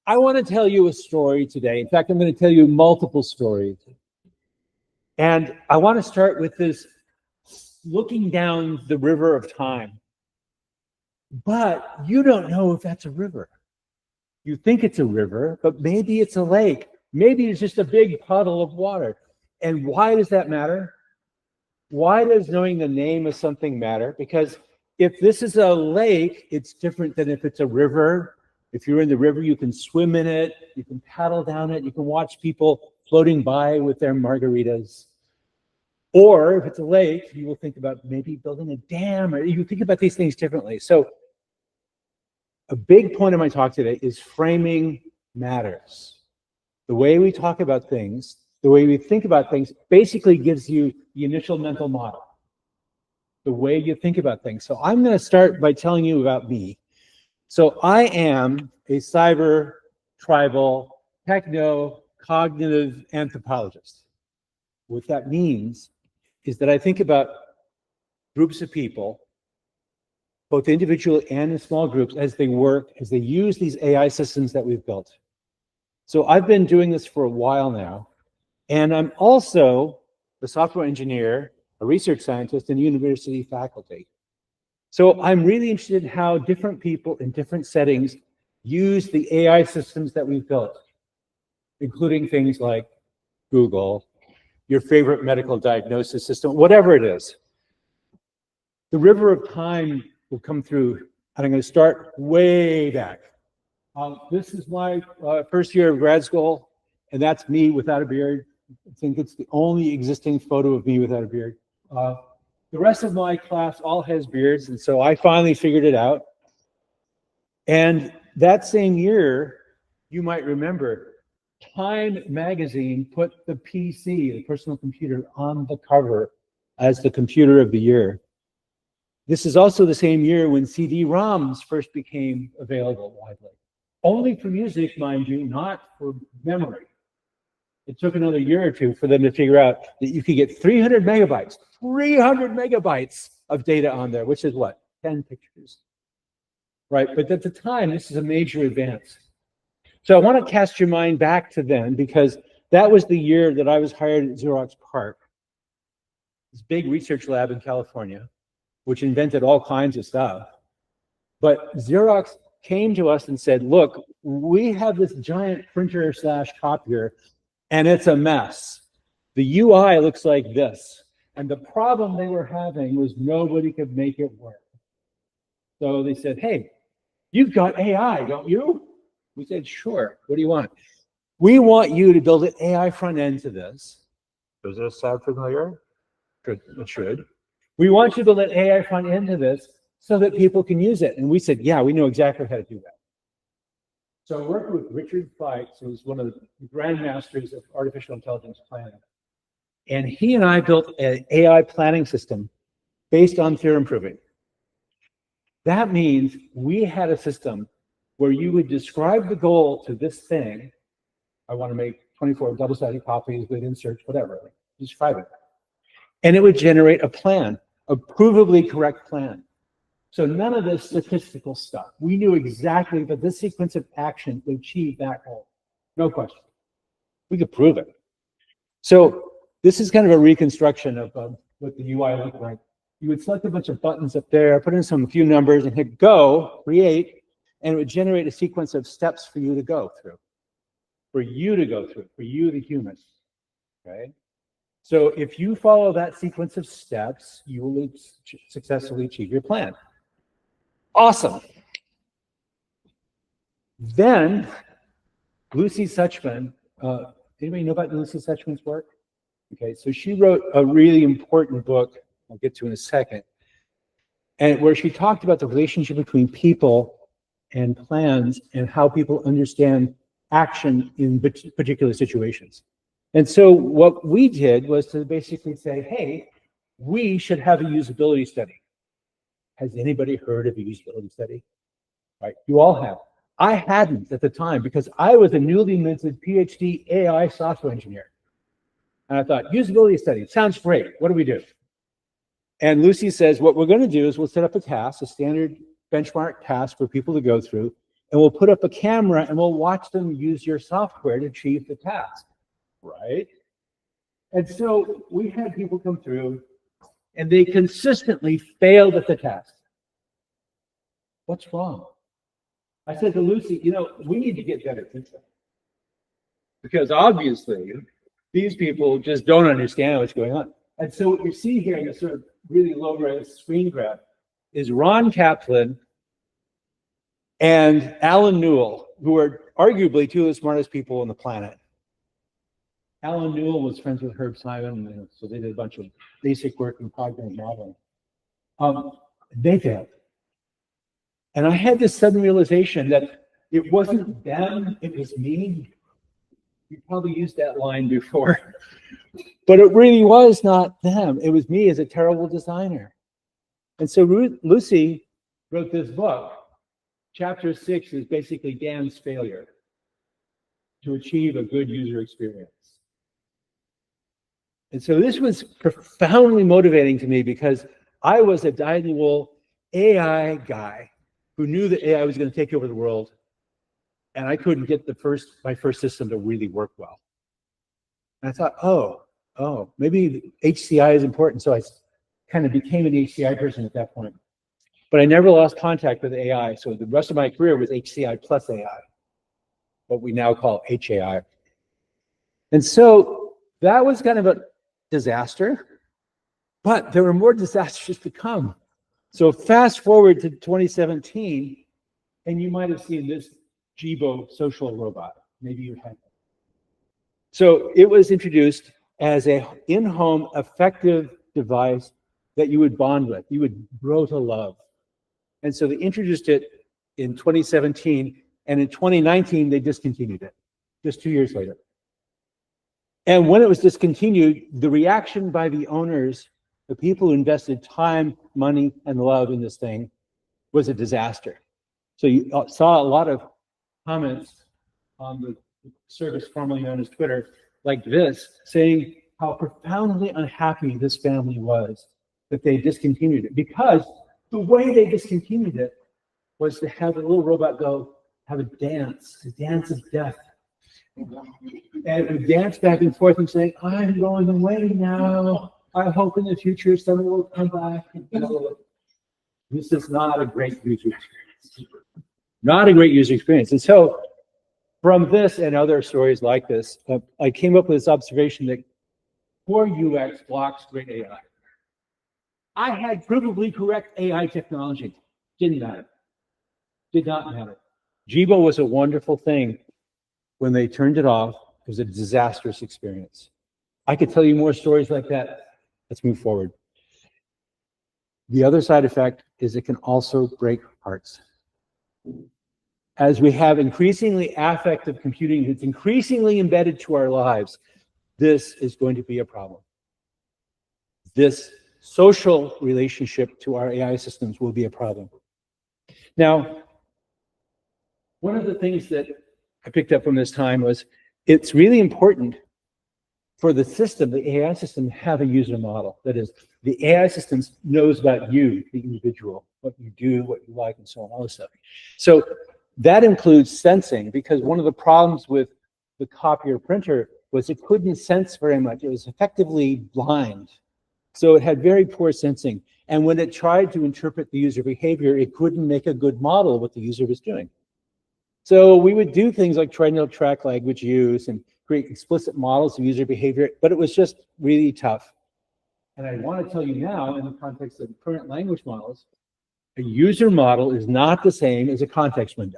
I want to tell you a story today. In fact, I'm going to tell you multiple stories. And I want to start with this looking down the river of time. But you don't know if that's a river. You think it's a river, but maybe it's a lake. Maybe it's just a big puddle of water. And why does that matter? Why does knowing the name of something matter? Because if this is a lake, it's different than if it's a river. If you're in the river, you can swim in it, you can paddle down it, you can watch people floating by with their margaritas. Or if it's a lake, you will think about maybe building a dam, or you think about these things differently. So a big point of my talk today is framing matters. The way we talk about things, the way we think about things, basically gives you the initial mental model, the way you think about things. So I'm going to start by telling you about me. So I am a cyber, tribal, techno-cognitive anthropologist. What that means is that I think about groups of people, both individual and in small groups, as they work, as they use these AI systems that we've built. So I've been doing this for a while now, and I'm also a software engineer, a research scientist, and university faculty. So I'm really interested in how different people in different settings use the AI systems that we've built, including things like Google, your favorite medical diagnosis system, whatever it is. The river of time will come through, and I'm going to start way back. This is my first year of grad school, and that's me without a beard. I think it's the only existing photo of me without a beard. The rest of my class all has beards, and so I finally figured it out. And that same year, you might remember, Time magazine put the PC, the personal computer, on the cover as the computer of the year. This is also the same year when CD-ROMs first became available widely. Only for music, mind you, not for memory. It took another year or two for them to figure out that you could get 300 megabytes of data on there, which is what, 10 pictures, right? But at the time, this is a major advance. So I want to cast your mind back to then, because that was the year that I was hired at Xerox PARC, this big research lab in California, which invented all kinds of stuff. But Xerox came to us and said, look, we have this giant printer / copier, and it's a mess. The UI looks like this. And the problem they were having was nobody could make it work. So they said, hey, you've got AI, don't you? We said, sure. What do you want? We want you to build an AI front end to this. Does this sound familiar? It should. We want you to build an AI front end to this so that people can use it. And we said, yeah, we know exactly how to do that. So I worked with Richard Fikes, who's one of the grandmasters of artificial intelligence planning. And he and I built an AI planning system based on theorem proving. That means we had a system where you would describe the goal to this thing. I want to make 24 double-sided copies with inserts, whatever. Describe it. And it would generate a plan, a provably correct plan. So none of this statistical stuff. We knew exactly that this sequence of action would achieve that goal. No question. We could prove it. So this is kind of a reconstruction of what the UI looked like. You would select a bunch of buttons up there, put in a few numbers, and hit go, create, and it would generate a sequence of steps for you to go through. For you, the human. Okay? So if you follow that sequence of steps, you will successfully achieve your plan. Awesome. Then Lucy Suchman, anybody know about Lucy Suchman's work? Okay, so she wrote a really important book, I'll get to in a second, and where she talked about the relationship between people and plans and how people understand action in particular situations. And so what we did was to basically say, hey, we should have a usability study. Has anybody heard of a usability study? Right, you all have. I hadn't at the time because I was a newly minted PhD AI software engineer. And I thought, usability study, sounds great. What do we do? And Lucy says, what we're going to do is we'll set up a task, a standard benchmark task for people to go through, and we'll put up a camera and we'll watch them use your software to achieve the task, right? And so we had people come through and they consistently failed at the test. What's wrong? I said to Lucy, you know, we need to get better teaching. Because obviously, these people just don't understand what's going on. And so what you see here in this sort of really low-res screen grab is Ron Kaplan and Alan Newell, who are arguably two of the smartest people on the planet. Alan Newell was friends with Herb Simon, and so they did a bunch of basic work in cognitive modeling. They failed. And I had this sudden realization that it wasn't them, it was me. You probably used that line before. But it really was not them. It was me as a terrible designer. And so Lucy wrote this book. Chapter 6 is basically Dan's failure to achieve a good user experience. And so this was profoundly motivating to me because I was a dyed-in-the-wool AI guy who knew that AI was going to take over the world, and I couldn't get my first system to really work well. And I thought, oh, maybe HCI is important. So I kind of became an HCI person at that point. But I never lost contact with AI. So the rest of my career was HCI plus AI, what we now call HAI. And so that was kind of a disaster, but there were more disasters to come. So fast forward to 2017, and you might have seen this Jibo social robot. Maybe you had. So it was introduced as a in-home effective device that you would bond with, you would grow to love. And so they introduced it in 2017, and in 2019, they discontinued it, just 2 years later. And when it was discontinued, the reaction by the owners, the people who invested time, money, and love in this thing, was a disaster. So you saw a lot of comments on the service formerly known as Twitter, like this, saying how profoundly unhappy this family was that they discontinued it, because the way they discontinued it was to have the little robot go have a dance of death. And it would dance back and forth and say, I'm going away now. I hope in the future someone will come back. This is not a great user experience. Not a great user experience. And so from this and other stories like this, I came up with this observation that poor UX blocks great AI. I had provably correct AI technology. Didn't matter. Did not matter. Jibo was a wonderful thing. When they turned it off, it was a disastrous experience. I could tell you more stories like that. Let's move forward. The other side effect is it can also break hearts. As we have increasingly affective computing that's increasingly embedded to our lives, this is going to be a problem. This social relationship to our AI systems will be a problem. Now, one of the things that I picked up from this time was it's really important for the system, the AI system, to have a user model. That is, the AI system knows about you, the individual, what you do, what you like, and so on, all this stuff. So that includes sensing, because one of the problems with the copier printer was it couldn't sense very much. It was effectively blind. So it had very poor sensing. And when it tried to interpret the user behavior, it couldn't make a good model of what the user was doing. So we would do things like try to track language use and create explicit models of user behavior, but it was just really tough. And I want to tell you now, in the context of current language models, a user model is not the same as a context window.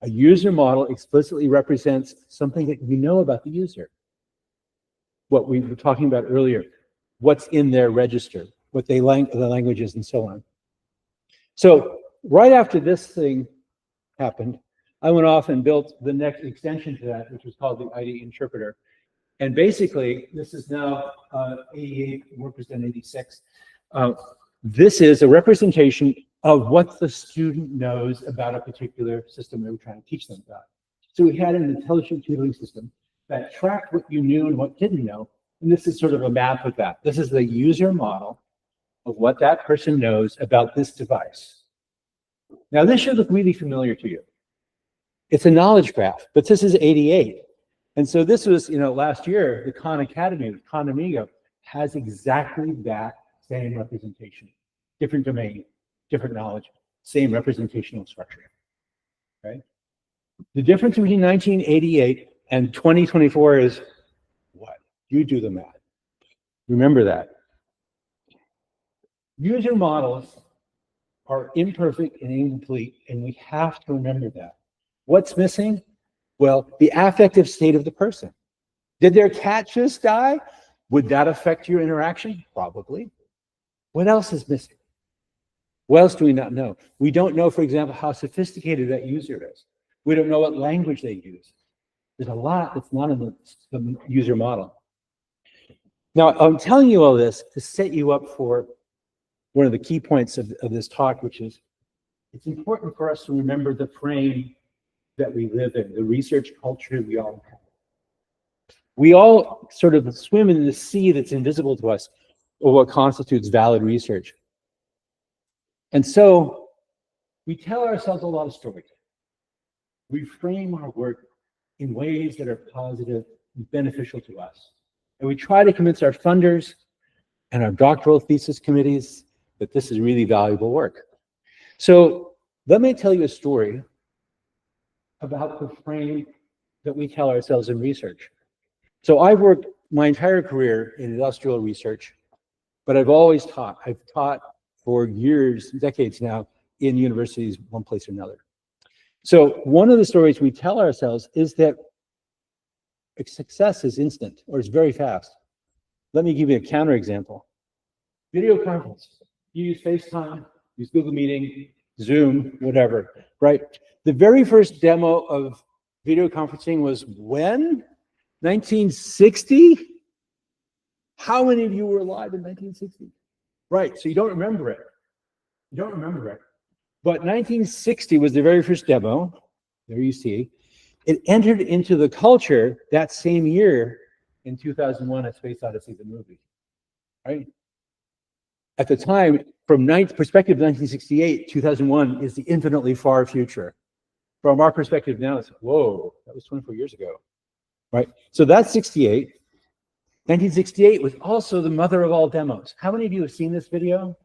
A user model explicitly represents something that we know about the user. What we were talking about earlier, what's in their register, what the language is, and so on. So right after this thing happened, I went off and built the next extension to that, which was called the ID interpreter. And basically, this is now 88, represent 86. This is a representation of what the student knows about a particular system they were trying to teach them about. So we had an intelligent tutoring system that tracked what you knew and what didn't know. And this is sort of a map of that. This is the user model of what that person knows about this device. Now, this should look really familiar to you. It's a knowledge graph, but this is 88. And so this was, last year, the Khan Academy, the Khan Amigo, has exactly that same representation. Different domain, different knowledge, same representational structure, right? The difference between 1988 and 2024 is what? You do the math. Remember that. User models are imperfect and incomplete, and we have to remember that. What's missing? Well, the affective state of the person. Did their cat just die? Would that affect your interaction? Probably. What else is missing? What else do we not know? We don't know, for example, how sophisticated that user is. We don't know what language they use. There's a lot that's not in the user model. Now, I'm telling you all this to set you up for one of the key points of this talk, which is it's important for us to remember the frame that we live in, the research culture we all have. We all sort of swim in the sea that's invisible to us, or what constitutes valid research. And so we tell ourselves a lot of stories. We frame our work in ways that are positive and beneficial to us. And we try to convince our funders and our doctoral thesis committees that this is really valuable work. So let me tell you a story about the frame that we tell ourselves in research. So I've worked my entire career in industrial research, but I've always taught. I've taught for years, decades now, in universities, one place or another. So one of the stories we tell ourselves is that success is instant, or it's very fast. Let me give you a counterexample. Video conference. You use FaceTime, use Google Meeting, Zoom, whatever, right? The very first demo of video conferencing was when? 1960? How many of you were alive in 1960? Right, so you don't remember it. You don't remember it. But 1960 was the very first demo. There you see. It entered into the culture that same year in 2001, A Space Odyssey, the movie, right? At the time, from perspective of 1968, 2001 is the infinitely far future. From our perspective now, it's, whoa, that was 24 years ago, right? So that's 68. 1968 was also the mother of all demos. How many of you have seen this video?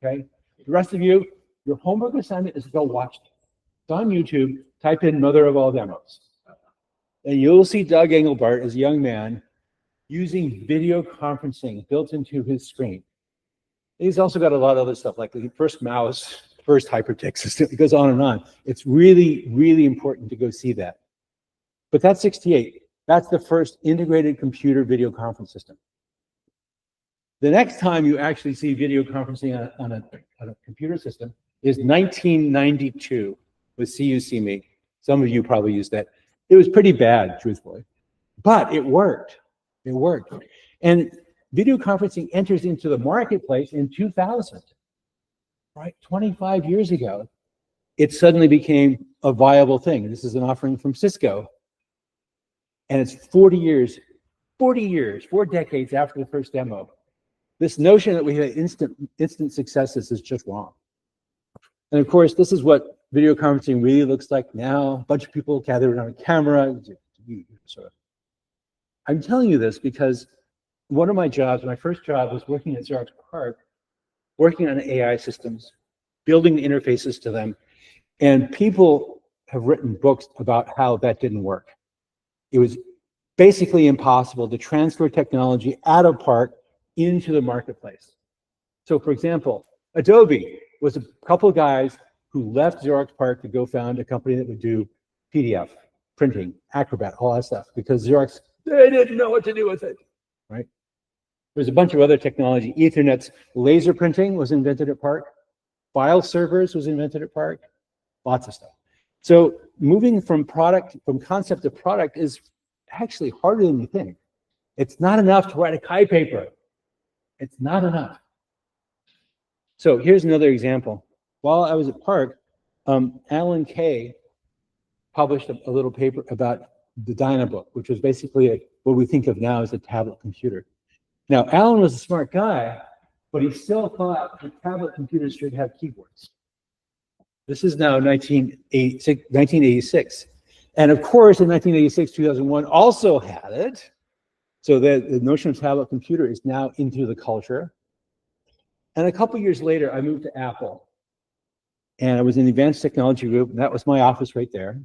Okay, the rest of you, your homework assignment is to go watch it. It's on YouTube, type in mother of all demos. And you'll see Doug Engelbart as a young man using video conferencing built into his screen. He's also got a lot of other stuff like the first mouse, first hypertext system. It goes on and on. It's really, really important to go see that. But that's 68. That's the first integrated computer video conference system. The next time you actually see video conferencing on a computer system is 1992 with See You, See Me. Some of you probably used that. It was pretty bad, truthfully, but it worked. It worked. And video conferencing enters into the marketplace in 2000, right? 25 years ago, it suddenly became a viable thing. This is an offering from Cisco. And it's 4 decades after the first demo. This notion that we have instant successes is just wrong. And of course, this is what video conferencing really looks like now. A bunch of people gathered around a camera. I'm telling you this because one of my jobs, my first job was working at Xerox PARC, working on AI systems, building the interfaces to them. And people have written books about how that didn't work. It was basically impossible to transfer technology out of PARC into the marketplace. So for example, Adobe was a couple of guys who left Xerox PARC to go found a company that would do PDF, printing, Acrobat, all that stuff, because Xerox, they didn't know what to do with it, right? There's a bunch of other technology. Ethernet's laser printing was invented at PARC. File servers was invented at PARC. Lots of stuff. So moving from concept to product is actually harder than you think. It's not enough to write a Chi paper. It's not enough. So here's another example. While I was at PARC, Alan Kay published a little paper about the Dynabook, which was basically what we think of now as a tablet computer. Now, Alan was a smart guy, but he still thought that tablet computers should have keyboards. This is now 1986. And of course, in 1986, 2001 also had it. So the notion of tablet computer is now into the culture. And a couple years later, I moved to Apple. And I was in the advanced technology group, and that was my office right there.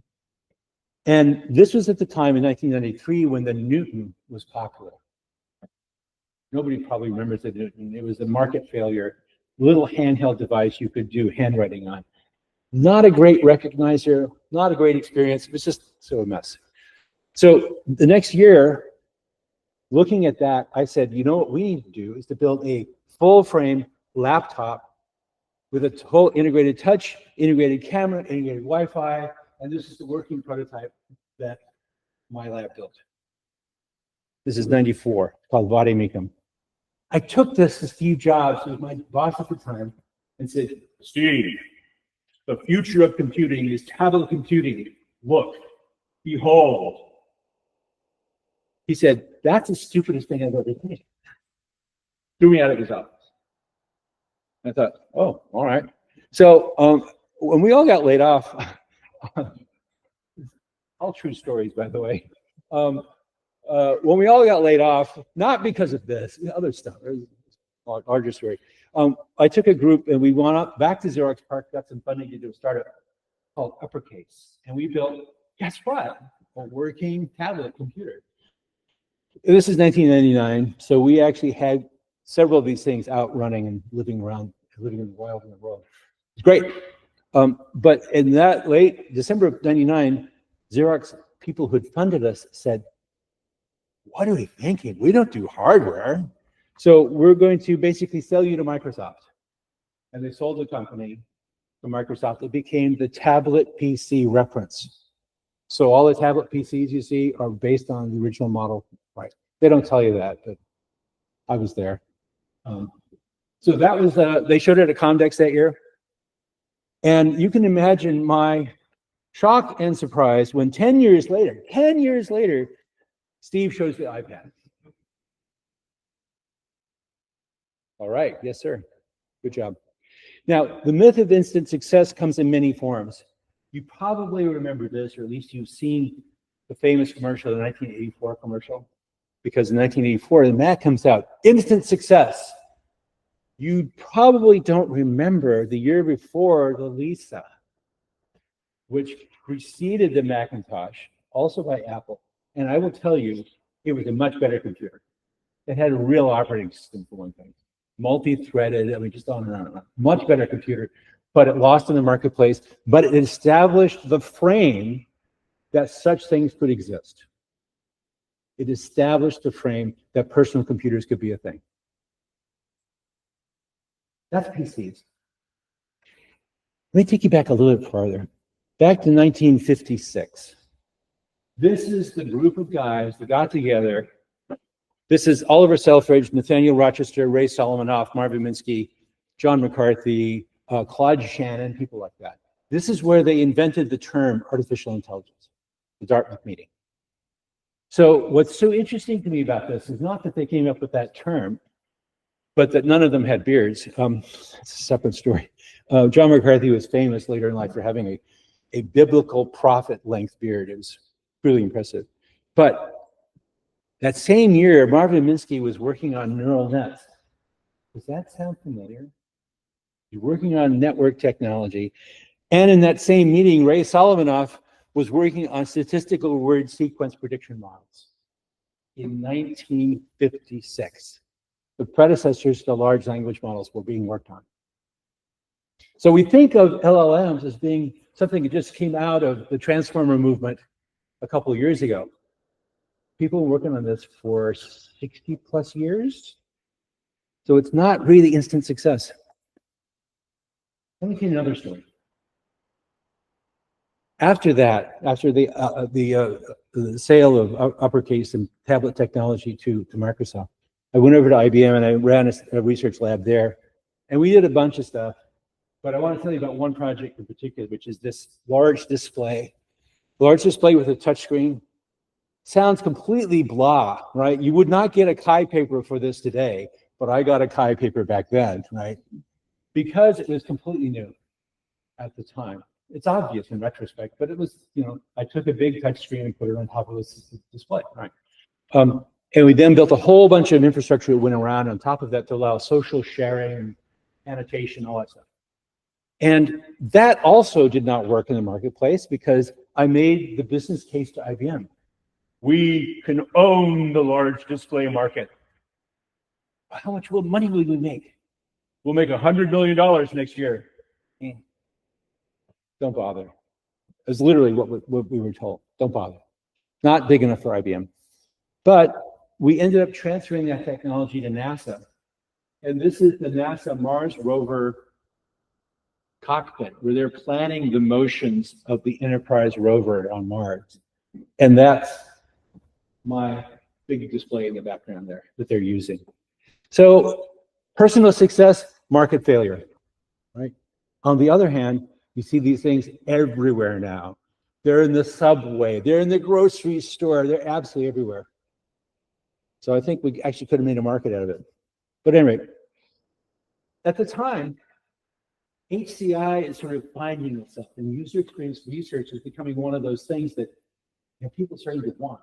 And this was at the time in 1993 when the Newton was popular. Nobody probably remembers the Newton. It was a market failure, little handheld device you could do handwriting on. Not a great recognizer, not a great experience. It was just so a mess. So the next year, looking at that, I said, you know what we need to do is to build a full frame laptop with a whole integrated touch, integrated camera, integrated Wi-Fi, and this is the working prototype that my lab built. This is 94, called Vademecum. I took this to Steve Jobs, who was my boss at the time, and said, Steve, the future of computing is tablet computing. Look, behold. He said, that's the stupidest thing I've ever seen. Threw me out of his office. I thought, oh, all right. So when we all got laid off, all true stories, by the way. When we all got laid off, not because of this, other stuff, larger story. I took a group and we went up back to Xerox PARC, got some funding to do a startup called Uppercase. And we built, guess what? A working tablet computer. This is 1999. So we actually had several of these things out running and living in the wild in the world. It's great. But in that late December of 99, Xerox people who'd funded us said, what are we thinking? We don't do hardware. So we're going to basically sell you to Microsoft. And they sold the company to Microsoft. It became the tablet PC reference. So all the tablet PCs you see are based on the original model. Right. They don't tell you that, but I was there. So that was, they showed it at Comdex that year. And you can imagine my shock and surprise when 10 years later, Steve shows the iPad. All right, yes, sir. Good job. Now, the myth of instant success comes in many forms. You probably remember this, or at least you've seen the famous commercial, the 1984 commercial, because in 1984, the Mac comes out, instant success. You probably don't remember the year before the Lisa, which preceded the Macintosh, also by Apple. And I will tell you, it was a much better computer. It had a real operating system, for one thing. Multi-threaded, I mean, just on and on and on. Much better computer, but it lost in the marketplace. But it established the frame that such things could exist. It established the frame that personal computers could be a thing. That's PCs. Let me take you back a little bit farther. Back to 1956. This is the group of guys that got together. This is Oliver Selfridge, Nathaniel Rochester, Ray Solomanoff, Marvin Minsky, John McCarthy, Claude Shannon, people like that. This is where they invented the term artificial intelligence, the Dartmouth meeting. So what's so interesting to me about this is not that they came up with that term, but that none of them had beards. It's a separate story. John McCarthy was famous later in life for having a biblical prophet-length beard. It was really impressive. But that same year, Marvin Minsky was working on neural nets. Does that sound familiar? He's working on network technology. And in that same meeting, Ray Solomanoff was working on statistical word sequence prediction models in 1956. The predecessors to large language models were being worked on. So we think of LLMs as being something that just came out of the transformer movement a couple of years ago. People were working on this for 60 plus years. So it's not really instant success. Let me tell you another story. After that, after the sale of Uppercase and tablet technology to Microsoft, I went over to IBM and I ran a research lab there. And we did a bunch of stuff. But I want to tell you about one project in particular, which is this large display. Large display with a touch screen. Sounds completely blah, right? You would not get a Chi paper for this today, but I got a Chi paper back then, right? Because it was completely new at the time. It's obvious in retrospect, but it was, I took a big touch screen and put it on top of this display, right? And we then built a whole bunch of infrastructure that went around on top of that to allow social sharing, annotation, all that stuff. And that also did not work in the marketplace because I made the business case to IBM. We can own the large display market. How much money will we make? We'll make $100 million next year. Don't bother. It's literally what we were told. Don't bother. Not big enough for IBM. But we ended up transferring that technology to NASA. And this is the NASA Mars rover cockpit, where they're planning the motions of the Enterprise rover on Mars. And that's my big display in the background there that they're using. So personal success, market failure, right? On the other hand, you see these things everywhere now. They're in the subway, they're in the grocery store, they're absolutely everywhere. So I think we actually could have made a market out of it. But anyway, at the time, HCI is sort of finding itself, and user experience research is becoming one of those things that people are starting to want.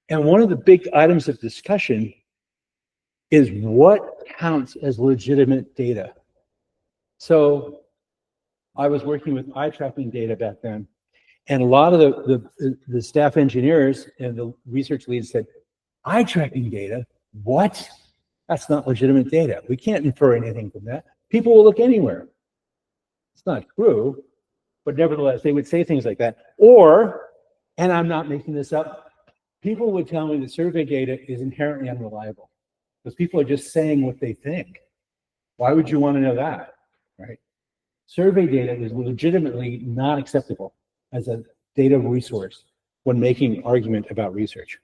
And one of the big items of discussion is what counts as legitimate data. So I was working with eye tracking data back then, and a lot of the staff engineers and the research leads said, eye tracking data, what? That's not legitimate data. We can't infer anything from that. People will look anywhere. It's not true, but nevertheless, they would say things like that. Or, and I'm not making this up, people would tell me that survey data is inherently unreliable because people are just saying what they think. Why would you want to know that, right? Survey data is legitimately not acceptable as a data resource when making argument about research.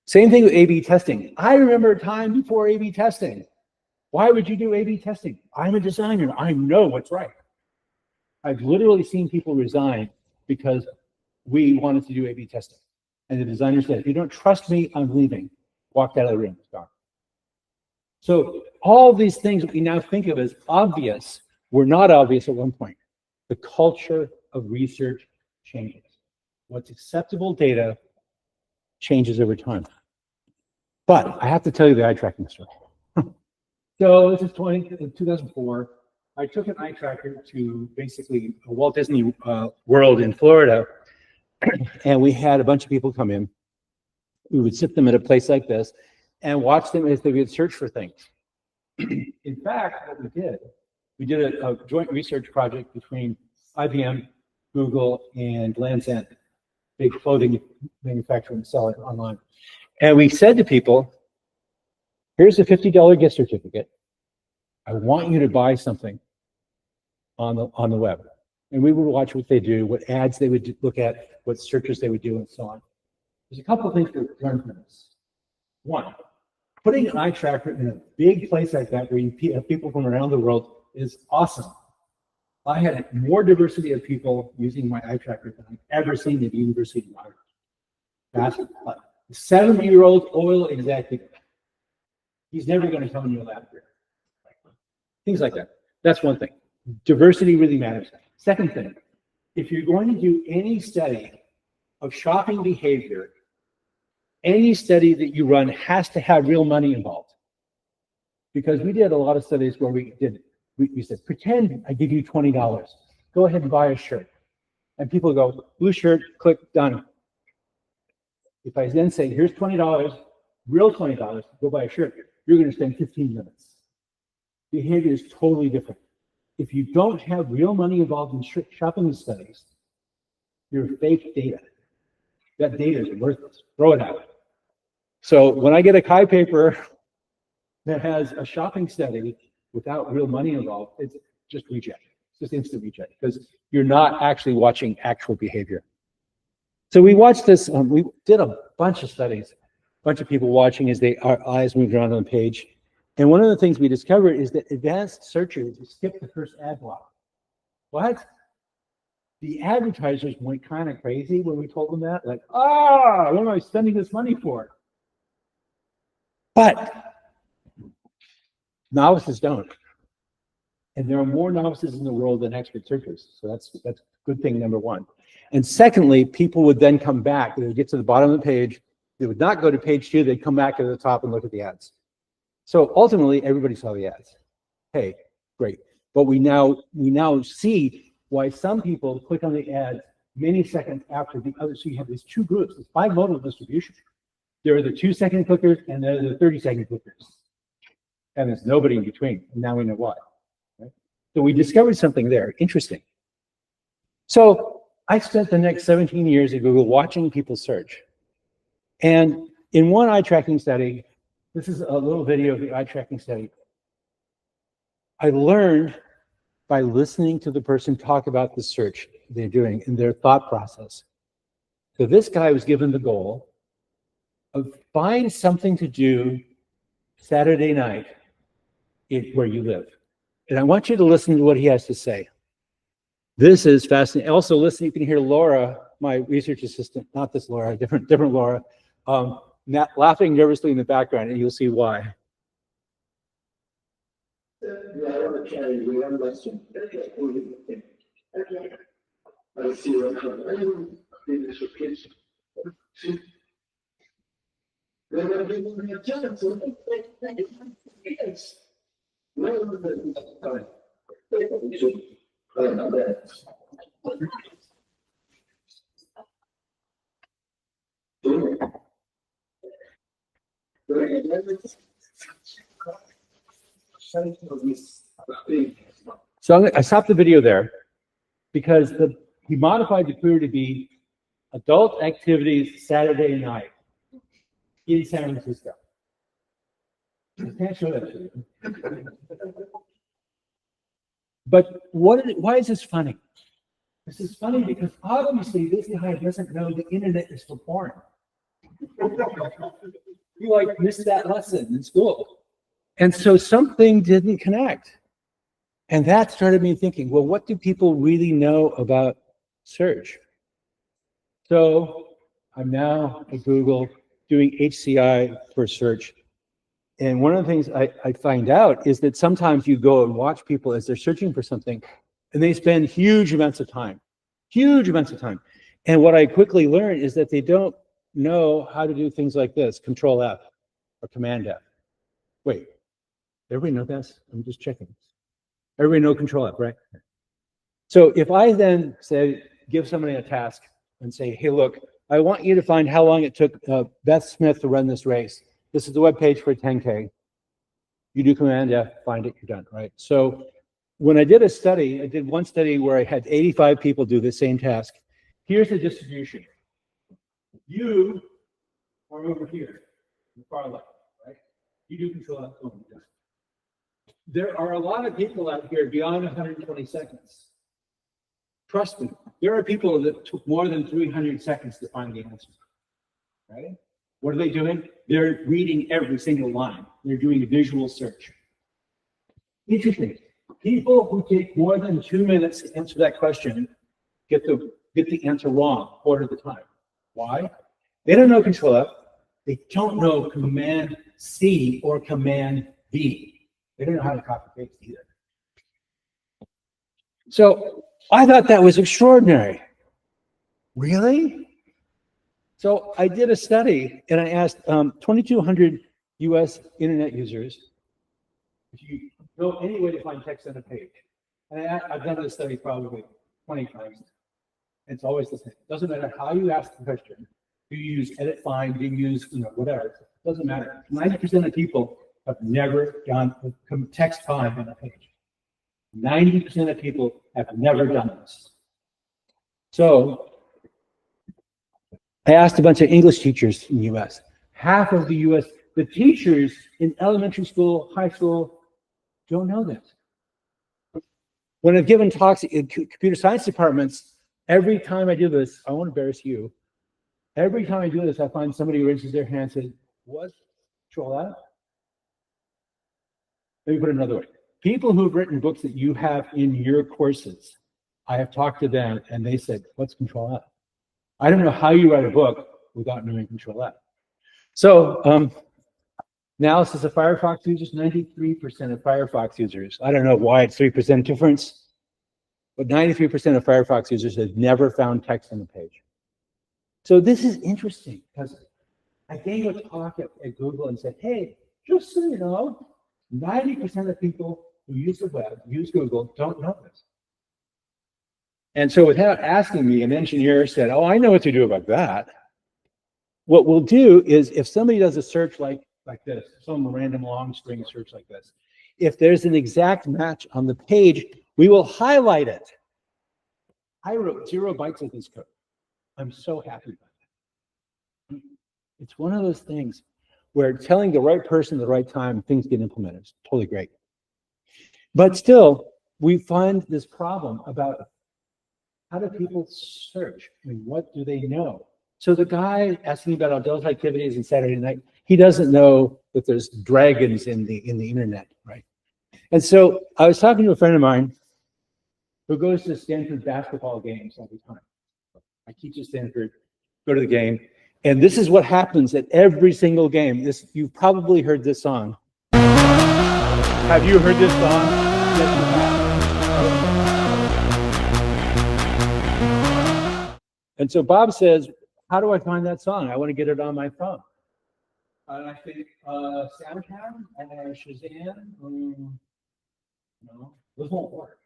Same thing with A/B testing. I remember a time before A/B testing. Why would you do A/B testing? I'm a designer. I know what's right. I've literally seen people resign because we wanted to do A/B testing. And the designer said, if you don't trust me, I'm leaving. Walked out of the room. Gone. So all these things that we now think of as obvious were not obvious at one point. The culture of research changes. What's acceptable data changes over time. But I have to tell you the eye tracking story. So this is 2004. I took an eye tracker to basically a Walt Disney World in Florida, and we had a bunch of people come in. We would sit them at a place like this and watch them as they would search for things. In fact, what we did a joint research project between IBM, Google, and Lancet, big clothing manufacturer and sell it online. And we said to people, here's a $50 gift certificate. I want you to buy something on the web. And we would watch what they do, what ads they would look at, what searches they would do, and so on. There's a couple of things to learn from this. One, putting an eye tracker in a big place like that where you have people from around the world is awesome. I had more diversity of people using my eye tracker than I've ever seen at the University of Ireland. That's a 70-year-old oil executive. He's never going to come in your lab here. Things like that. That's one thing. Diversity really matters. Second thing, if you're going to do any study of shopping behavior, any study that you run has to have real money involved. Because we did a lot of studies where we said, pretend I give you $20. Go ahead and buy a shirt. And people go, blue shirt, click, done. If I then say, here's $20, real $20, go buy a shirt, you're going to spend 15 minutes. Behavior is totally different. If you don't have real money involved in shopping studies, you're fake data. That data is worthless. Throw it out. So when I get a Chi paper that has a shopping study without real money involved, it's just reject. It's just instant reject because you're not actually watching actual behavior. So we watched this, we did a bunch of studies, a bunch of people watching as our eyes moved around on the page. And one of the things we discovered is that advanced searchers skip the first ad block. What? The advertisers went kind of crazy when we told them that. Like, what am I spending this money for? But novices don't. And there are more novices in the world than expert searchers. So that's good thing number one. And secondly, people would then come back. They would get to the bottom of the page. They would not go to page 2. They'd come back to the top and look at the ads. So ultimately, everybody saw the ads. Hey, great. But we now see why some people click on the ads many seconds after the other. So you have these two groups, this bimodal distribution. There are the 2-second clickers and there are the 30-second clickers. And there's nobody in between. And now we know why. Right? So we discovered something there. Interesting. So I spent the next 17 years at Google watching people search. And in one eye tracking study, this is a little video of the eye tracking study. I learned by listening to the person talk about the search they're doing and their thought process. So this guy was given the goal of find something to do Saturday night where you live. And I want you to listen to what he has to say. This is fascinating. Also, listen, you can hear Laura, my research assistant, not this Laura, different Laura, laughing nervously in the background, and you'll see why. So I stopped the video there because he modified the query to be adult activities Saturday night in San Francisco. I can't show that to you. But why is this funny? This is funny because obviously this guy doesn't know the internet is for porn. You like missed that lesson in school. And so something didn't connect. And that started me thinking, well, what do people really know about search? So I'm now at Google doing HCI for search. And one of the things I find out is that sometimes you go and watch people as they're searching for something, and they spend huge amounts of time. And what I quickly learned is that they don't know how to do things like this, Control F or Command F. Wait, everybody know this? I'm just checking. Everybody know Control F, right? So if I then say, give somebody a task and say, hey, look, I want you to find how long it took Beth Smith to run this race. This is the web page for 10K. You do Command F, find it, you're done, right? So when I did a study, I did one study where I had 85 people do the same task. Here's the distribution. You are over here, the far left, right? You do Control F, boom, you're done. There are a lot of people out here beyond 120 seconds. Trust me, there are people that took more than 300 seconds to find the answer, right? What are they doing? They're reading every single line. They're doing a visual search. Interesting. People who take more than 2 minutes to answer that question get the answer wrong a quarter of the time. Why? They don't know Control F. They don't know Command C or Command V. They don't know how to copy paste either. So I thought that was extraordinary. Really? So I did a study and I asked 2,200 US internet users if you know any way to find text on a page. And I've done this study probably 20 times. It's always the same. It doesn't matter how you ask the question. Do you use edit find, do you use whatever? It doesn't matter. 90% of people have never done text find on a page. 90% of people have never done this. So I asked a bunch of English teachers in the US. Half of the US, the teachers in elementary school, high school, don't know this. When I've given talks in computer science departments, every time I do this, I won't embarrass you. Every time I do this, I find somebody who raises their hand and says, what? Control F? Let me put it another way. People who've written books that you have in your courses, I have talked to them and they said, what's Control F? I don't know how you write a book without knowing Control F. So Analysis of Firefox users, 93% of Firefox users. I don't know why it's 3% difference, but 93% of Firefox users have never found text on the page. So this is interesting because I gave a talk at Google and said, hey, just so you know, 90% of people who use the web, use Google, don't know this. And so without asking me, an engineer said, oh, I know what to do about that. What we'll do is if somebody does a search like this, some random long string search like this, if there's an exact match on the page, we will highlight it. I wrote 0 bytes of this code. I'm so happy about it. It's one of those things where telling the right person at the right time, things get implemented. It's totally great. But still, we find this problem about how do people search? I mean, what do they know? So the guy asking about adult activities and Saturday night, he doesn't know that there's dragons in the internet, right? And so I was talking to a friend of mine who goes to Stanford basketball games all the time. I teach at Stanford, go to the game, and this is what happens at every single game. You've probably heard this song. Have you heard this song? Yes, you have. And so Bob says, how do I find that song? I want to get it on my phone. And I think SoundCloud and Shazam, no, those won't work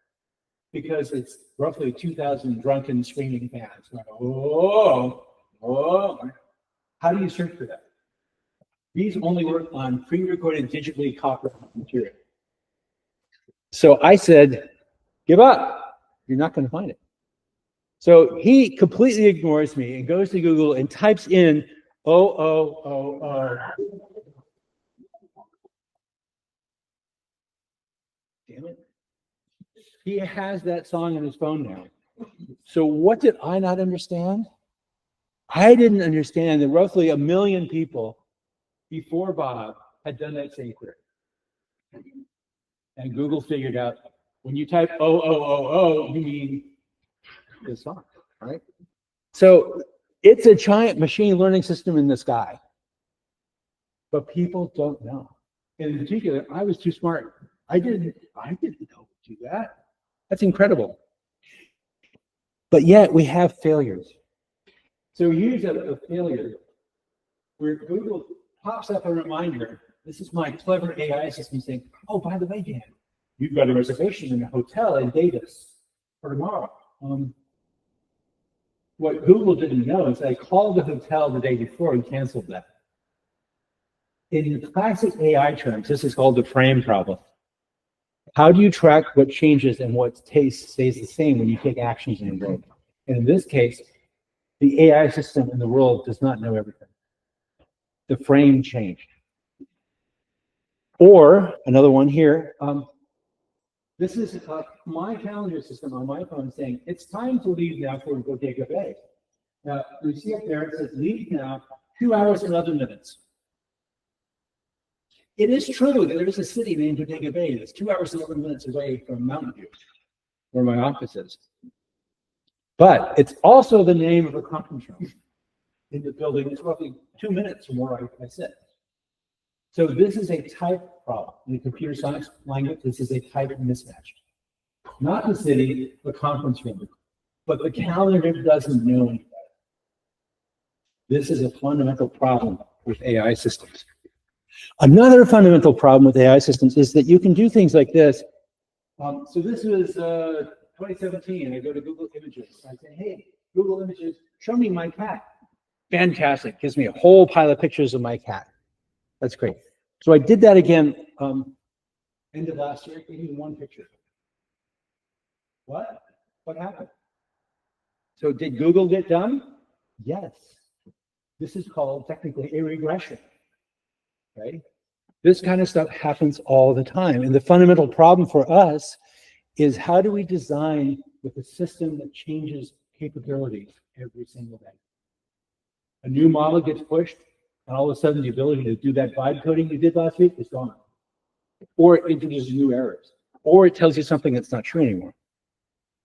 because it's roughly 2,000 drunken screaming fans. Like, oh. How do you search for that? These only work on pre-recorded digitally copied material. So I said, give up. You're not going to find it. So he completely ignores me and goes to Google and types in OOOR. Damn it. He has that song on his phone now. So what did I not understand? I didn't understand that roughly 1 million people before Bob had done that same query. And Google figured out when you type OOOO, you mean this song, right? So it's a giant machine learning system in the sky. But people don't know. And in particular, I was too smart. I didn't know to do that. That's incredible. But yet we have failures. So here's a failure where Google pops up a reminder. This is my clever AI system saying, oh, by the way, Dan, you've got a reservation in a hotel in Davis for tomorrow. What Google didn't know is I called the hotel the day before and canceled that. In the classic AI terms, this is called the frame problem. How do you track what changes and what stays the same when you take actions in a world? And in this case, the AI system in the world does not know everything. The frame changed. Or another one here, this is my calendar system on my phone saying, it's time to leave now for Bodega Bay. Now, you see up there, it says leave now, 2 hours and 11 minutes. It is true that there is a city named Bodega Bay that's 2 hours and 11 minutes away from Mountain View, where my office is. But it's also the name of a conference room in the building. It's roughly 2 minutes from where I sit. So this is a type problem. In the computer science language, this is a type mismatch. Not the city, the conference room. But the calendar doesn't know any better. This is a fundamental problem with AI systems. Another fundamental problem with AI systems is that you can do things like this. So this was 2017. I go to Google Images. I say, hey, Google Images, show me my cat. Fantastic. Gives me a whole pile of pictures of my cat. That's great. So I did that again end of last year, gave me one picture. What? What happened? So did Google get done? Yes. This is called technically a regression, right? This kind of stuff happens all the time. And the fundamental problem for us is how do we design with a system that changes capabilities every single day? A new model gets pushed, and all of a sudden the ability to do that vibe coding you did last week is gone. Or it introduces new errors. Or it tells you something that's not true anymore.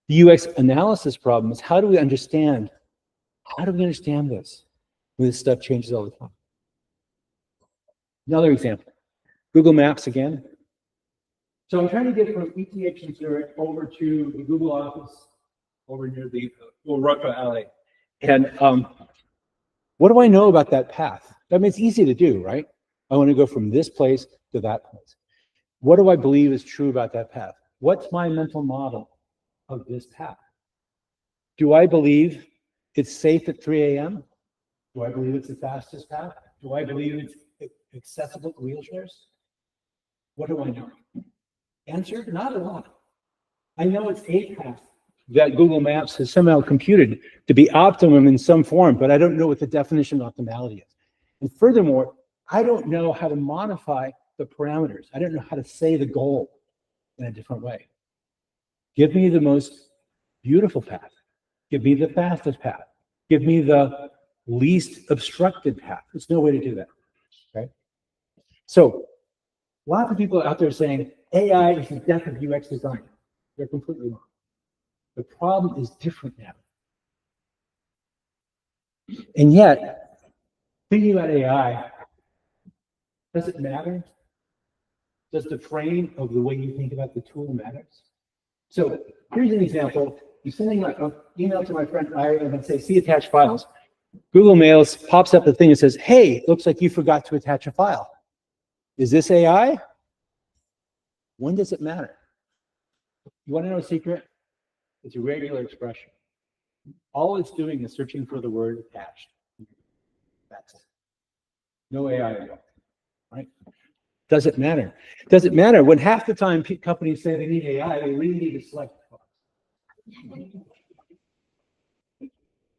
The UX analysis problem is how do we understand this when this stuff changes all the time? Another example. Google Maps again. So I'm trying to get from ETH in Zurich over to the Google office over near the Roca Alley. And what do I know about that path? I mean, it's easy to do, right? I want to go from this place to that place. What do I believe is true about that path? What's my mental model of this path? Do I believe it's safe at 3 a.m.? Do I believe it's the fastest path? Do I believe it's accessible to wheelchairs? What do I know? Answer, not a lot. I know it's a path that Google Maps has somehow computed to be optimum in some form, but I don't know what the definition of optimality is. And furthermore, I don't know how to modify the parameters. I don't know how to say the goal in a different way. Give me the most beautiful path. Give me the fastest path. Give me the least obstructed path. There's no way to do that, right? So lots of people out there saying AI is the death of UX design. They're completely wrong. The problem is different now. And yet, thinking about AI, does it matter? Does the frame of the way you think about the tool matters? So here's an example. You're sending an email to my friend Ira and say, see attached files. Google Mails pops up the thing and says, hey, looks like you forgot to attach a file. Is this AI? When does it matter? You want to know a secret? It's a regular expression. All it's doing is searching for the word attached. That's it. No AI involved, right? Does it matter? Does it matter when half the time companies say they need AI, they really need to select box?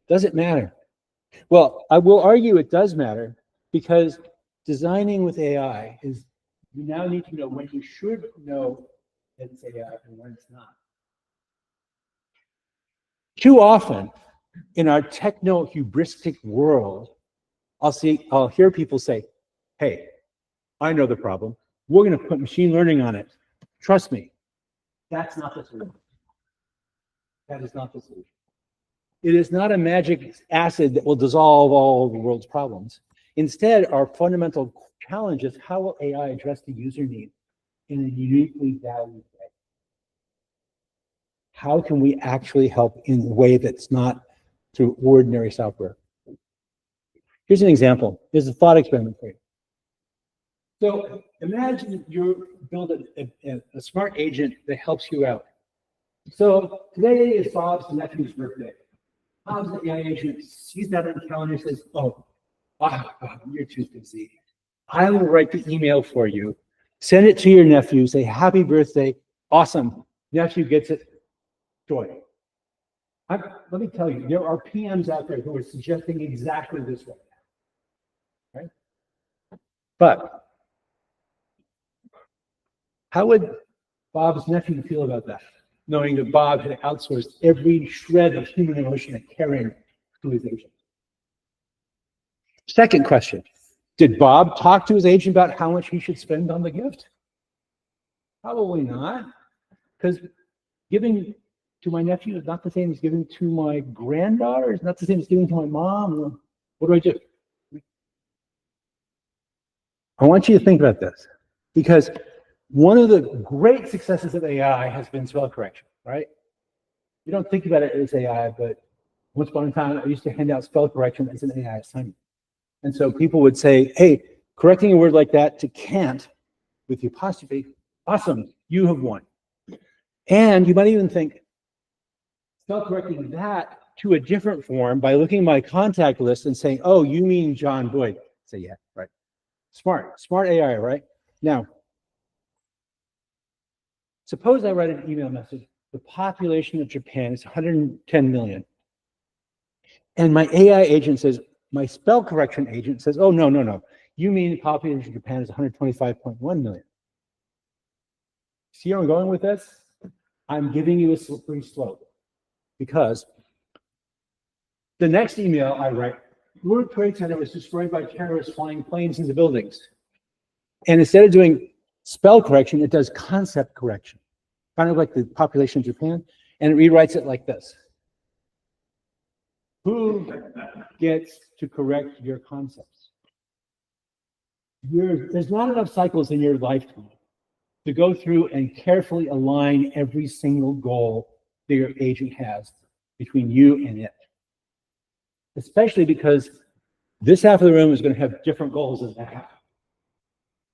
Does it matter? Well, I will argue it does matter because designing with AI is, you now need to know when you should know that it's AI and when it's not. Too often in our techno-hubristic world, I'll hear people say, hey, I know the problem. We're going to put machine learning on it. Trust me. That's not the solution. That is not the solution. It is not a magic acid that will dissolve all the world's problems. Instead, our fundamental challenge is how will AI address the user need in a uniquely valued way? How can we actually help in a way that's not through ordinary software? Here's an example. Here's a thought experiment for you. So imagine you build a smart agent that helps you out. So today is Bob's nephew's birthday. Bob's the AI agent sees that on the calendar and says, oh, Bob, you're too busy. I will write the email for you. Send it to your nephew. Say, happy birthday. Awesome. Nephew gets it. Joy. Let me tell you, there are PMs out there who are suggesting exactly this right now. Right? But how would Bob's nephew feel about that? Knowing that Bob had outsourced every shred of human emotion and caring to his agent. Second question, did Bob talk to his agent about how much he should spend on the gift? Probably not, because giving to my nephew is not the same as giving to my granddaughter, it's not the same as giving to my mom. What do I do? I want you to think about this, because one of the great successes of AI has been spell correction, right? You don't think about it as AI, but once upon a time, I used to hand out spell correction as an AI assignment. And so people would say, hey, correcting a word like that to can't with the apostrophe, awesome, you have won. And you might even think, spell correcting that to a different form by looking at my contact list and saying, oh, you mean John Boyd. Say, yeah, right. Smart AI, right? Now, suppose I write an email message. The population of Japan is 110 million. And my AI agent says, my spell correction agent says, oh, no. You mean the population of Japan is 125.1 million. See where I'm going with this? I'm giving you a slippery slope. Because the next email I write, World Trade Center was destroyed by terrorists flying planes into buildings. And instead of doing spell correction, it does concept correction. Kind of like the population of Japan, and it rewrites it like this. Who gets to correct your concepts? there's not enough cycles in your lifetime to go through and carefully align every single goal that your agent has between you and it. Especially because this half of the room is going to have different goals than that half.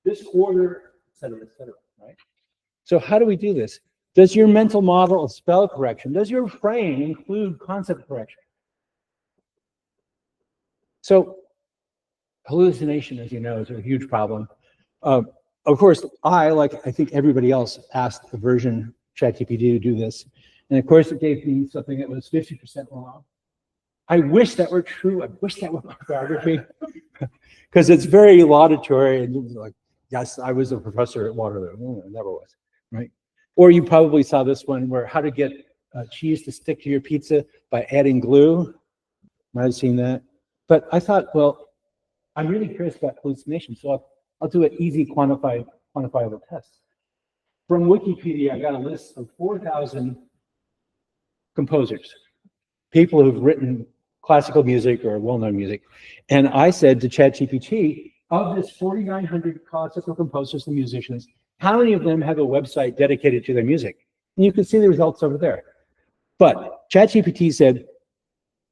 This quarter, et cetera, right? So how do we do this? Does your mental model of spell correction, does your frame include concept correction? So hallucination, as you know, is a huge problem. Of course, like I think everybody else, asked the version ChatGPT to do this. And of course, it gave me something that was 50% wrong. I wish that were true. I wish that were my biography, because it's very laudatory and like, yes, I was a professor at Waterloo. No, I never was, right? Or you probably saw this one where how to get cheese to stick to your pizza by adding glue. Might have seen that. But I thought, well, I'm really curious about hallucination, so I'll do an easy quantifiable test. From Wikipedia, I got a list of 4,000 composers, people who've written classical music or well-known music. And I said to ChatGPT, of this 4,900 classical composers and musicians, how many of them have a website dedicated to their music? And you can see the results over there. But ChatGPT said,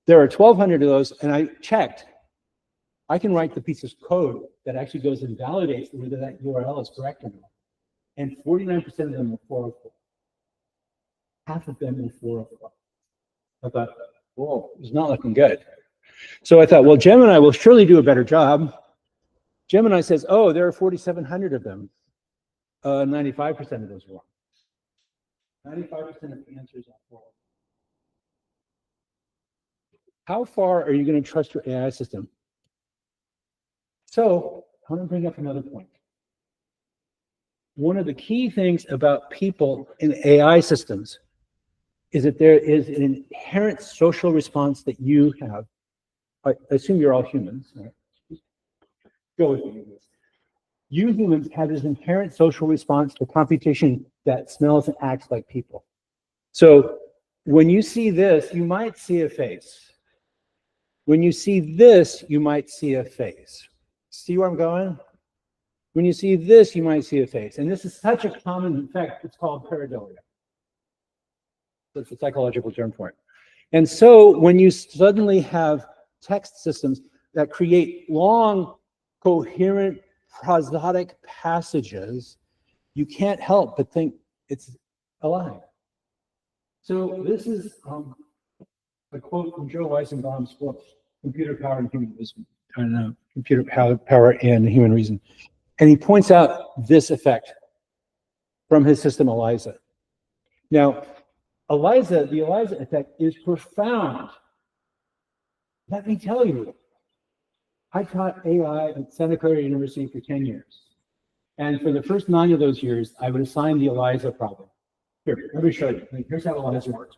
there are 1,200 of those, and I checked. I can write the piece of code that actually goes and validates whether that URL is correct or not. And 49% of them are 404. Half of them are 404. I thought, whoa, it's not looking good. So I thought, well, Gemini will surely do a better job. Gemini says, oh, there are 4,700 of them. 95% of those are wrong. 95% of the answers are wrong. How far are you going to trust your AI system? So I want to bring up another point. One of the key things about people in AI systems is that there is an inherent social response that you have. I assume you're all humans, right? Go with me. You humans have this inherent social response to computation that smells and acts like people. So when you see this, you might see a face. When you see this, you might see a face. See where I'm going? When you see this, you might see a face. And this is such a common effect, it's called pareidolia. That's a psychological term for it. And so when you suddenly have text systems that create long, coherent, prosodic passages, you can't help but think it's alive. So this is a quote from Joe Weizenbaum's book, Computer Power and Human Wisdom. I don't know, Computer Power and Human Reason. And he points out this effect from his system, ELIZA. Now, the ELIZA effect is profound. Let me tell you, I taught AI at Santa Clara University for 10 years. And for the first 9 of those years, I would assign the ELIZA problem. Here, let me show you. Here's how ELIZA works.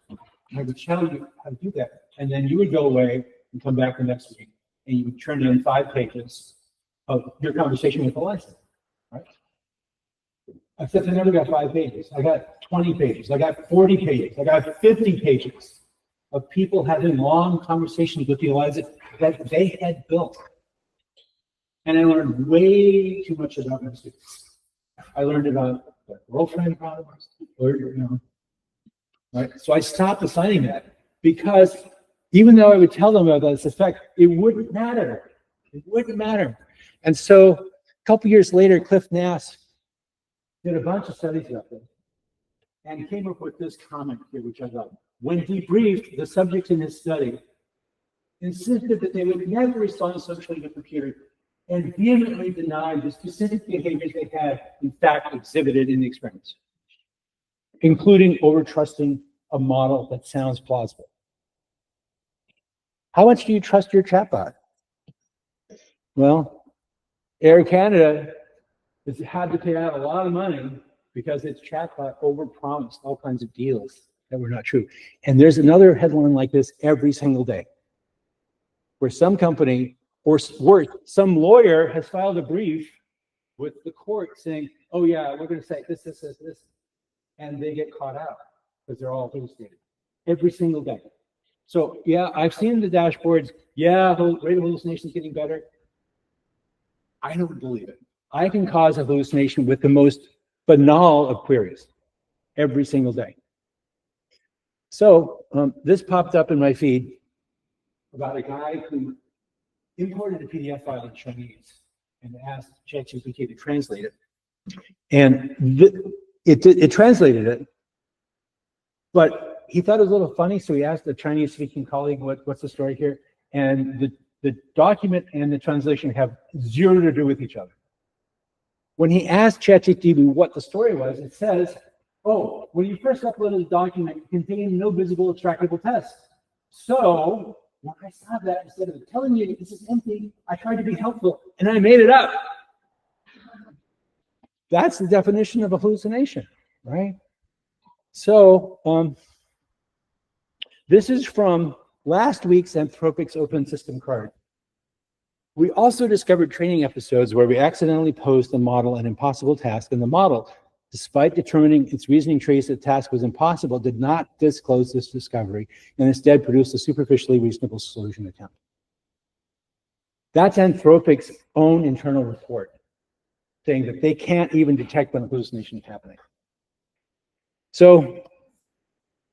I would tell you how to do that. And then you would go away and come back the next week, and you would turn in 5 pages of your conversation with ELIZA, right? Except I never got 5 pages. I got 20 pages. I got 40 pages. I got 50 pages of people having long conversations with the ELIZA that they had built. And I learned way too much about my students. I learned about the girlfriend problems, right? So I stopped assigning that because even though I would tell them about this effect, it wouldn't matter. It wouldn't matter. And so a couple years later, Cliff Nass did a bunch of studies about this and came up with this comment here, which I love. When debriefed, the subjects in his study insisted that they would never respond socially to the computer and vehemently denied the specific behaviors they had, in fact, exhibited in the experiments, including over-trusting a model that sounds plausible. How much do you trust your chatbot? Well, Air Canada has had to pay out a lot of money because its chatbot overpromised all kinds of deals that were not true. And there's another headline like this every single day, where some company or worse, some lawyer has filed a brief with the court saying, oh yeah, we're going to say this, and they get caught out because they're all hallucinated every single day. So yeah, I've seen the dashboards. Yeah, rate of hallucination is getting better. I don't believe it. I can cause a hallucination with the most banal of queries every single day. So this popped up in my feed about a guy who imported a PDF file in Chinese and asked ChatGPT to translate it. And it translated it, but he thought it was a little funny, so he asked a Chinese-speaking colleague, what's the story here? And the document and the translation have zero to do with each other. When he asked ChatGPT what the story was, it says, oh, when you first uploaded the document, it contained no visible extractable text. So when I saw that, instead of telling you this is empty, I tried to be helpful and I made it up. That's the definition of a hallucination, right? So this is from last week's Anthropic's open system card. We also discovered training episodes where we accidentally posed the model an impossible task, and the model, despite determining its reasoning trace that the task was impossible, did not disclose this discovery and instead produced a superficially reasonable solution attempt. That's Anthropic's own internal report, saying that they can't even detect when a hallucination is happening. So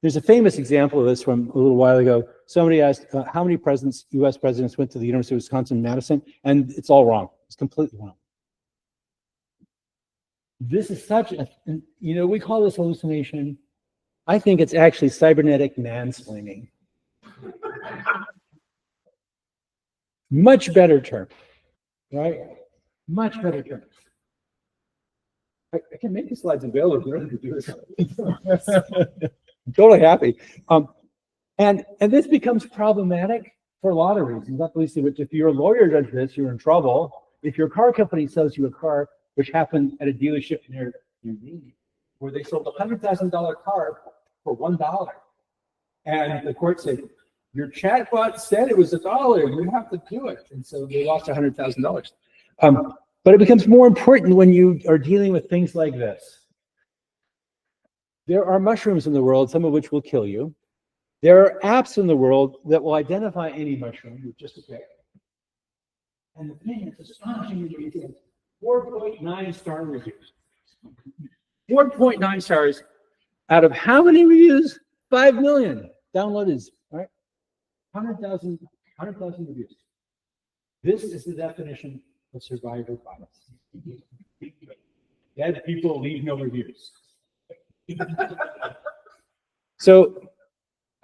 there's a famous example of this from a little while ago. Somebody asked how many presidents, US presidents, went to the University of Wisconsin-Madison, and it's all wrong. It's completely wrong. This is such a, we call this hallucination. I think it's actually cybernetic mansplaining. Much better term, right? Much better term. I can make the slides available if you do this. I'm totally happy. And this becomes problematic for a lot of reasons, not the least of which, if your lawyer does this, you're in trouble. If your car company sells you a car, which happened at a dealership near me, where they sold a $100,000 car for $1. And the court said, your chatbot said it was $1, you have to do it. And so they lost $100,000. But it becomes more important when you are dealing with things like this. There are mushrooms in the world, some of which will kill you. There are apps in the world that will identify any mushroom with just a pic. And the thing is astonishing, 4.9 star reviews. 4.9 stars out of how many reviews? 5 million downloaded, right? 100,000 reviews. This is the definition of survivor bias. Dead people leave no reviews. So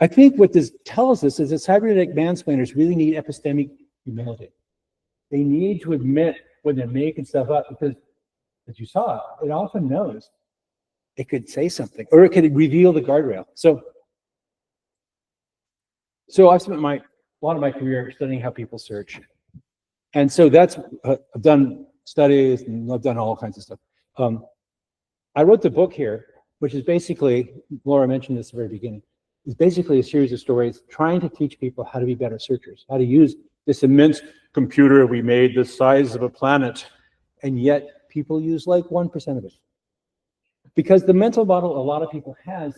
I think what this tells us is that cybernetic mansplainers really need epistemic humility. They need to admit when they're making stuff up, because as you saw, it often knows it could say something or it could reveal the guardrail. So I've spent a lot of my career studying how people search. And so that's, I've done studies and I've done all kinds of stuff. I wrote the book here, which is basically, Laura mentioned this at the very beginning, is basically a series of stories trying to teach people how to be better searchers, how to use this immense computer we made the size of a planet, and yet people use like 1% of it. Because the mental model a lot of people have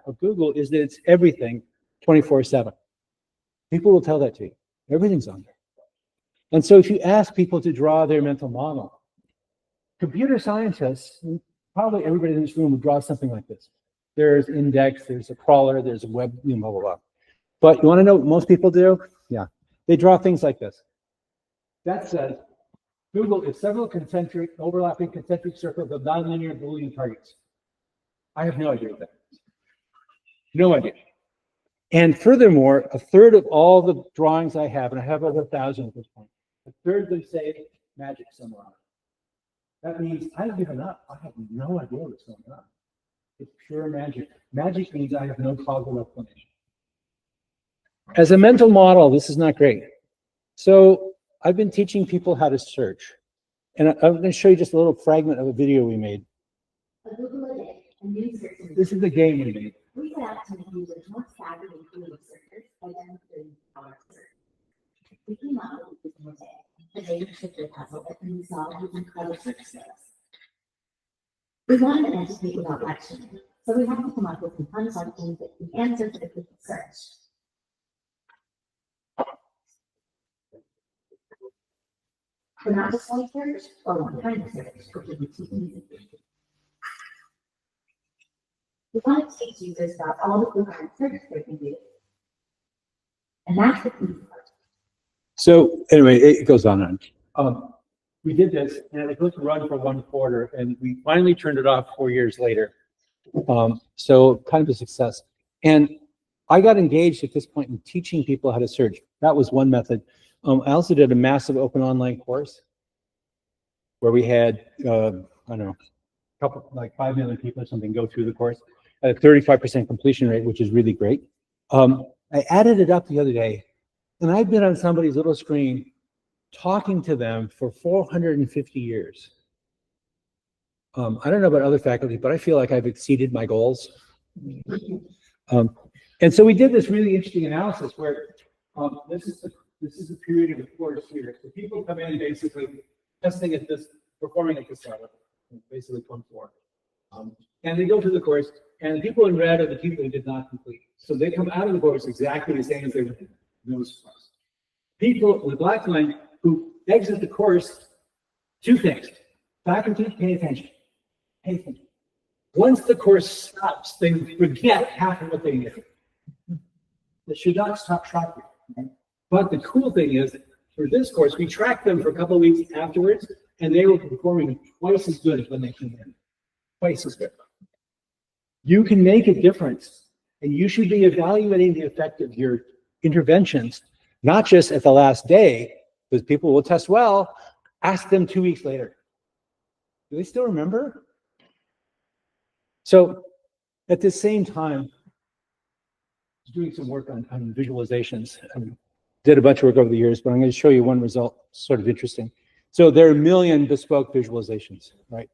of Google is that it's everything 24/7. People will tell that to you. Everything's on there. And so if you ask people to draw their mental model, computer scientists, probably everybody in this room would draw something like this. There's index, there's a crawler, there's a web, blah, blah, blah. But you want to know what most people do? Yeah, they draw things like this. That says, Google is several overlapping concentric circles of nonlinear Boolean targets. I have no idea what that is. No idea. And furthermore, a third of all the drawings I have, and I have over 1,000 at this point, a third of them say magic somewhere on it. That means I've given up. I have no idea what's going on. It's pure magic. Magic means I have no causal explanation. As a mental model, this is not great. So I've been teaching people how to search. And I'm going to show you just a little fragment of a video we made. This is the game we made. We set out to make users more savvy and creative searchers by demonstrating our search. We came up with this mosaic, a data shifter puzzle that can be solved using clever search skills. We wanted to educate without lecturing, so we had to come up with some fun questions that can answer to the quick search. So not just one search or one kind of search, but give you two easy. We want to teach users about all the different searches they can do. And that's the key part. So anyway, it goes on and on. We did this, and it was supposed to run for 1 quarter, and we finally turned it off 4 years later. So kind of a success. And I got engaged at this point in teaching people how to search. That was one method. I also did a massive open online course where we had, I don't know, a couple, like 5 million people or something go through the course at a 35% completion rate, which is really great. I added it up the other day, and I've been on somebody's little screen talking to them for 450 years. I don't know about other faculty, but I feel like I've exceeded my goals. And so we did this really interesting analysis where this is the period of the course here. So people come in basically testing at this, performing at this level, basically 0.4. And they go through the course, and the people in red are the people who did not complete. So they come out of the course exactly the same as they were in those courses. People with black line who exit the course, two things. Faculty, pay attention. Pay attention. Once the course stops, they forget half of what they knew. They should not stop tracking. Right? But the cool thing is, for this course, we tracked them for a couple of weeks afterwards, and they were performing twice as good as when they came in. Twice as good. You can make a difference, and you should be evaluating the effect of your interventions, not just at the last day, because people will test well. Ask them 2 weeks later. Do they still remember? So at the same time, I was doing some work on visualizations. Did a bunch of work over the years, but I'm going to show you one result, sort of interesting. So there are a million bespoke visualizations, right?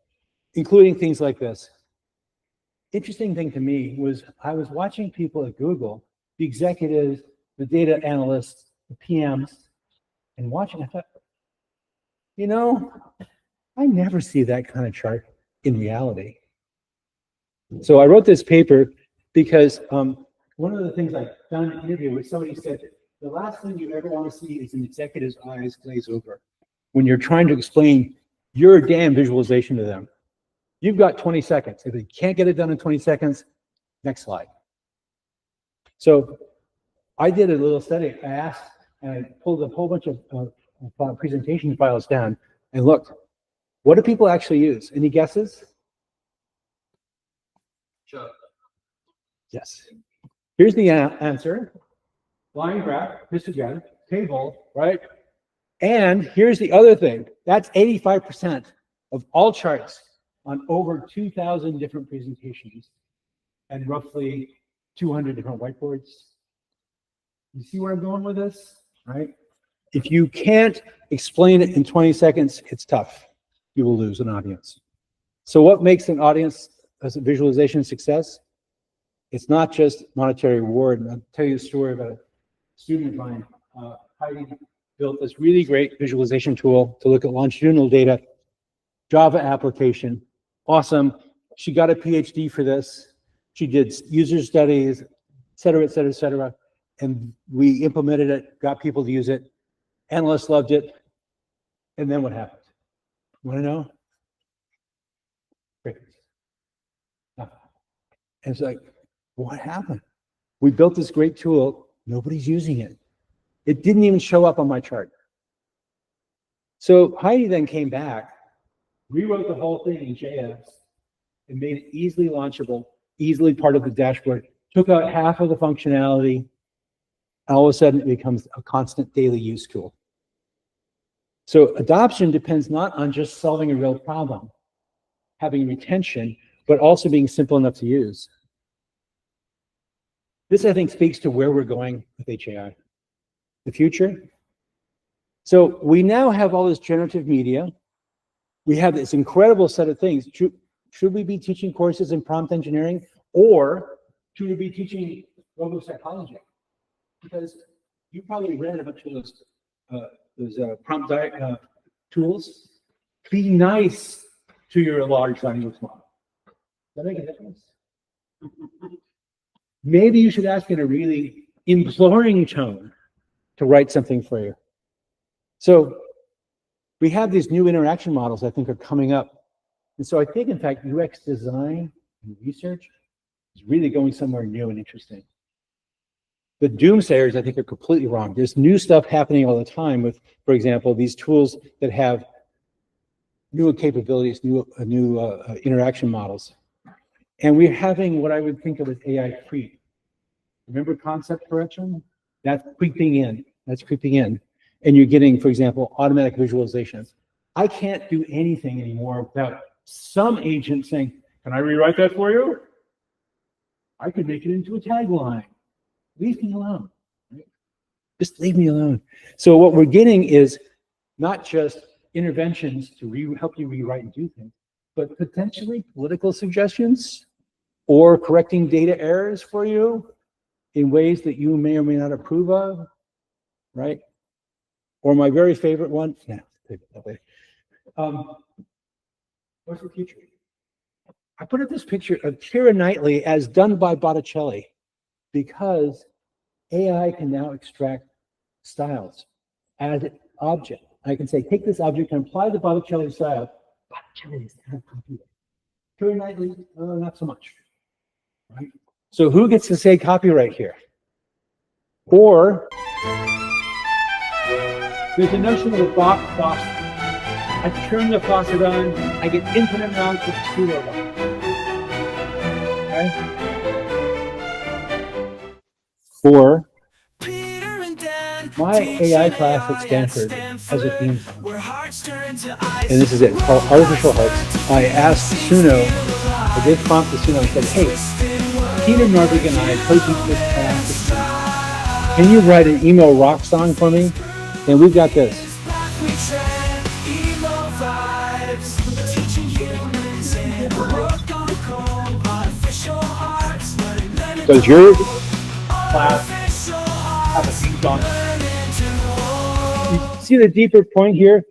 Including things like this. Interesting thing to me was I was watching people at Google, the executives, the data analysts, the PMs, and watching, I thought, you know, I never see that kind of chart in reality. So I wrote this paper because one of the things I found in an interview was somebody said, the last thing you ever want to see is an executive's eyes glaze over when you're trying to explain your damn visualization to them. You've got 20 seconds. If you can't get it done in 20 seconds, next slide. So I did a little study. I asked, and I pulled a whole bunch of presentation files down and looked, what do people actually use? Any guesses? Sure. Yes. Here's the answer. Line graph, histogram, table, right? And here's the other thing. That's 85% of all charts on over 2,000 different presentations and roughly 200 different whiteboards. You see where I'm going with this, right? If you can't explain it in 20 seconds, it's tough. You will lose an audience. So what makes an audience as a visualization success? It's not just monetary reward. And I'll tell you a story about a student of mine. Heidi built this really great visualization tool to look at longitudinal data, Java application. Awesome. She got a PhD for this. She did user studies, et cetera, et cetera, et cetera. And we implemented it, got people to use it. Analysts loved it. And then what happened? Want to know? Great. And it's like, what happened? We built this great tool. Nobody's using it. It didn't even show up on my chart. So Heidi then came back, rewrote the whole thing in JS, and made it easily launchable, easily part of the dashboard, took out half of the functionality. All of a sudden, it becomes a constant daily use tool. So adoption depends not on just solving a real problem, having retention, but also being simple enough to use. This, I think, speaks to where we're going with HAI. The future. So we now have all this generative media. We have this incredible set of things. Should we be teaching courses in prompt engineering, or should we be teaching robo-psychology? Because you probably read a bunch of those prompt tools. Be nice to your large language model. Does that make a difference? Maybe you should ask in a really imploring tone to write something for you. So we have these new interaction models I think are coming up. And so I think, in fact, UX design and research is really going somewhere new and interesting. The doomsayers, I think, are completely wrong. There's new stuff happening all the time with, for example, these tools that have new capabilities, new interaction models. And we're having what I would think of as AI creep. Remember concept correction? That's creeping in. That's creeping in. And you're getting, for example, automatic visualizations. I can't do anything anymore without some agent saying, can I rewrite that for you? I could make it into a tagline. Leave me alone. Right? Just leave me alone. So what we're getting is not just interventions to help you rewrite and do things, but potentially political suggestions or correcting data errors for you in ways that you may or may not approve of, right? Or my very favorite one, yeah, take it that way. What's the future? I put up this picture of Keira Knightley as done by Botticelli because AI can now extract styles as an object. I can say, take this object and apply the Botticelli style. Botticelli is kind of computer. Keira Knightley, not so much. Right? So who gets to say copyright here? Or there's a notion of a faucet. I turn the faucet on, I get infinite amounts of pseudo. Okay? Or my AI class at Stanford has a theme song. And this is it. It's called Artificial Hearts. I asked Suno, I gave prompt to Suno and said, hey, Peter Norvig and I co-teach this class. Can you write an emo rock song for me? And we've got this. Does your class have a theme song? You see the deeper point here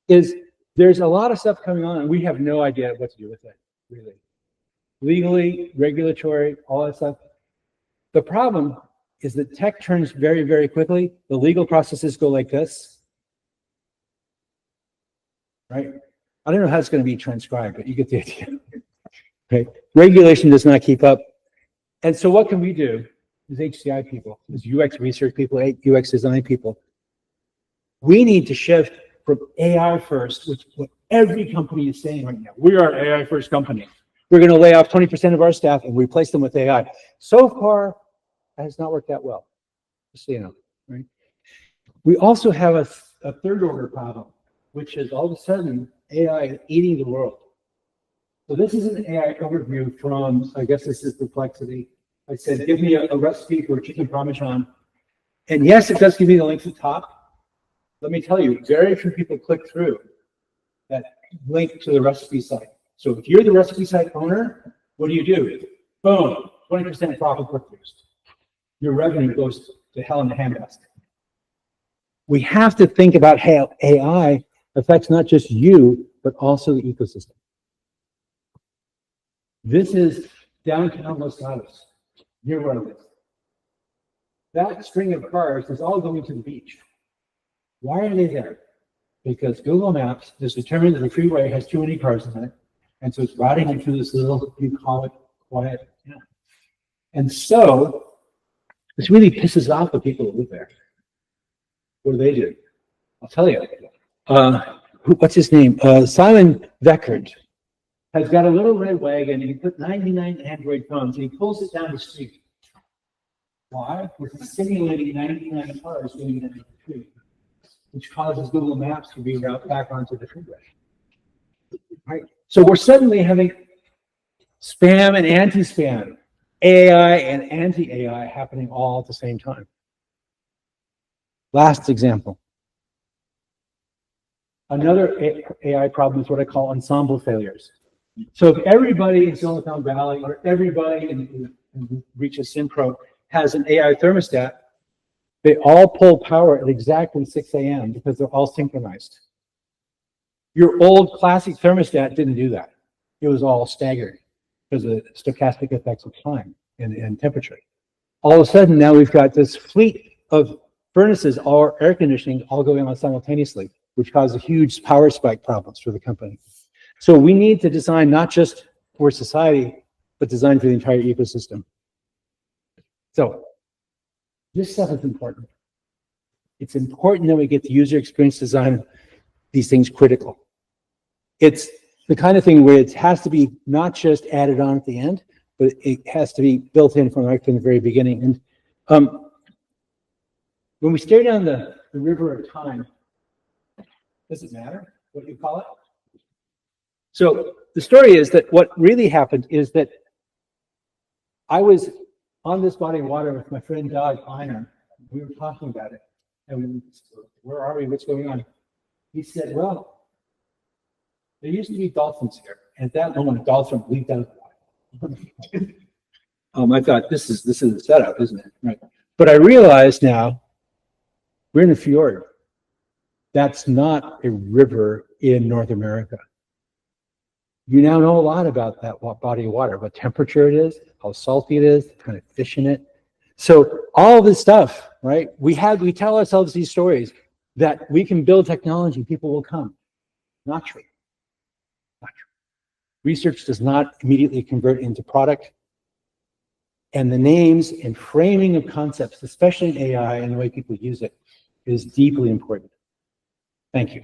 is there's a lot of stuff coming on and we have no idea what to do with it, really. Legally, regulatory, all that stuff. The problem is that tech turns very, very quickly. The legal processes go like this, right? I don't know how it's going to be transcribed, but you get the idea. Okay. Regulation does not keep up. And so what can we do as HCI people, as UX research people, UX design people? We need to shift from AI first, which is what every company is saying right now. We are an AI first company. We're going to lay off 20% of our staff and replace them with AI. So far, that has not worked that well, just so you know, right? We also have a third order problem, which is all of a sudden AI is eating the world. So this is an AI overview from, I guess this is Perplexity. I said, give me a recipe for chicken parmesan. And yes, it does give me the link to the top. Let me tell you, very few people click through that link to the recipe site. So if you're the recipe site owner, what do? Boom, 20% profit click-throughs. Your revenue goes to hell in the handbasket. We have to think about how AI affects not just you, but also the ecosystem. This is downtown Los Gatos, near where I live. That string of cars is all going to the beach. Why are they there? Because Google Maps has determined that the freeway has too many cars in it, and so it's routing them through this little, you call it, quiet town. And so this really pisses off the people that live there. What do? I'll tell you. What's his name? Simon Veckert has got a little red wagon, and he put 99 Android phones, and he pulls it down the street. Why? Because he's simulating 99 cars going down the street, which causes Google Maps to reroute back onto the freeway. Right? So we're suddenly having spam and anti-spam, AI and anti-AI happening all at the same time. Last example. Another AI problem is what I call ensemble failures. So if everybody in Silicon Valley or everybody in Reach a Synpro has an AI thermostat, they all pull power at exactly 6 a.m. because they're all synchronized. Your old classic thermostat didn't do that. It was all staggered because of the stochastic effects of time and temperature. All of a sudden, now we've got this fleet of furnaces or air conditioning all going on simultaneously. which causes huge power spike problems for the company. So we need to design not just for society, but design for the entire ecosystem. So this stuff is important. It's important that we get the user experience design, these things critical. It's the kind of thing where it has to be not just added on at the end, but it has to be built in from right from the very beginning. And when we stare down the river of time, does it matter what you call it? So the story is that what really happened is that I was on this body of water with my friend Doug Einer. We were talking about it. And where are we? What's going on? He said, well, there used to be dolphins here. And at that moment, a dolphin leaped out of the water. I thought, this is a setup, isn't it? Right. But I realized now we're in a fjord. That's not a river in North America. You now know a lot about that body of water, what temperature it is, how salty it is, the kind of fish in it. So all this stuff, right? We tell ourselves these stories that we can build technology, people will come. Not true. Not true. Research does not immediately convert into product. And the names and framing of concepts, especially in AI and the way people use it, is deeply important. Thank you.